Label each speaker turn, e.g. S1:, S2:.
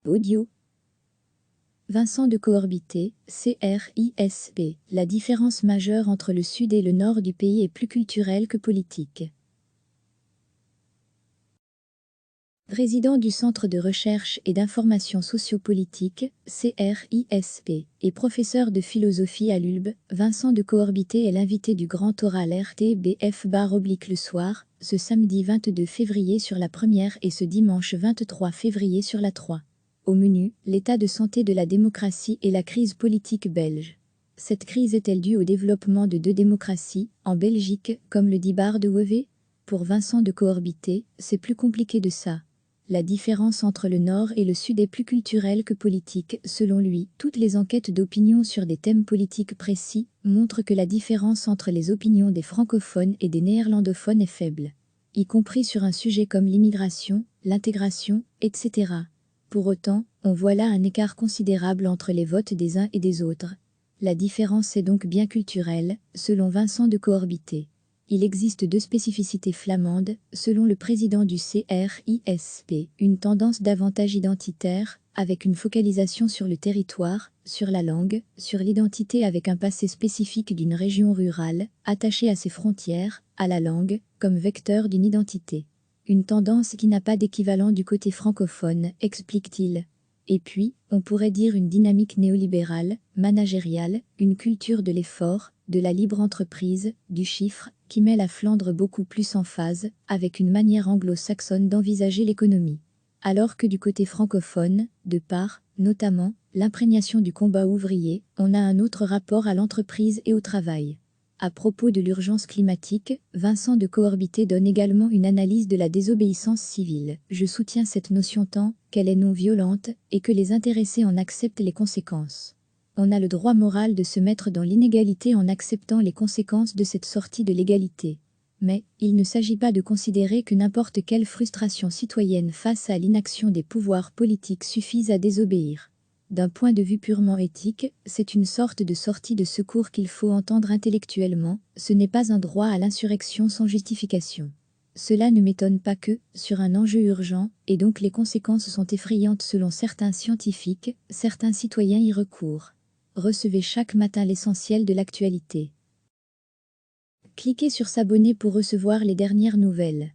S1: Audio. Vincent de Coorbité, CRISP. La différence majeure entre le sud et le nord du pays est plus culturelle que politique. Résident du Centre de recherche et d'information sociopolitique, CRISP, et professeur de philosophie à l'ULB, Vincent de Coorbité est l'invité du grand oral RTBF le soir, ce samedi 22 février sur la première et ce dimanche 23 février sur la 3. Au menu, l'état de santé de la démocratie et la crise politique belge. Cette crise est-elle due au développement de deux démocraties, en Belgique, comme le dit Bart de Wever? Pour Vincent de Coorbité, c'est plus compliqué de ça. La différence entre le Nord et le Sud est plus culturelle que politique. Selon lui, toutes les enquêtes d'opinion sur des thèmes politiques précis montrent que la différence entre les opinions des francophones et des néerlandophones est faible, y compris sur un sujet comme l'immigration, l'intégration, etc. Pour autant, on voit là un écart considérable entre les votes des uns et des autres. La différence est donc bien culturelle, selon Vincent de Coorbité. Il existe deux spécificités flamandes, selon le président du CRISP, une tendance davantage identitaire, avec une focalisation sur le territoire, sur la langue, sur l'identité avec un passé spécifique d'une région rurale, attachée à ses frontières, à la langue, comme vecteur d'une identité. Une tendance qui n'a pas d'équivalent du côté francophone, explique-t-il. Et puis, on pourrait dire une dynamique néolibérale, managériale, une culture de l'effort, de la libre entreprise, du chiffre, qui met la Flandre beaucoup plus en phase, avec une manière anglo-saxonne d'envisager l'économie. Alors que du côté francophone, de par, notamment, l'imprégnation du combat ouvrier, on a un autre rapport à l'entreprise et au travail. À propos de l'urgence climatique, Vincent de Coorbité donne également une analyse de la désobéissance civile. Je soutiens cette notion tant qu'elle est non violente et que les intéressés en acceptent les conséquences. On a le droit moral de se mettre dans l'inégalité en acceptant les conséquences de cette sortie de l'égalité. Mais, il ne s'agit pas de considérer que n'importe quelle frustration citoyenne face à l'inaction des pouvoirs politiques suffise à désobéir. D'un point de vue purement éthique, c'est une sorte de sortie de secours qu'il faut entendre intellectuellement, ce n'est pas un droit à l'insurrection sans justification. Cela ne m'étonne pas que, sur un enjeu urgent, et donc les conséquences sont effrayantes selon certains scientifiques, certains citoyens y recourent. Recevez chaque matin l'essentiel de l'actualité. Cliquez sur s'abonner pour recevoir les dernières nouvelles.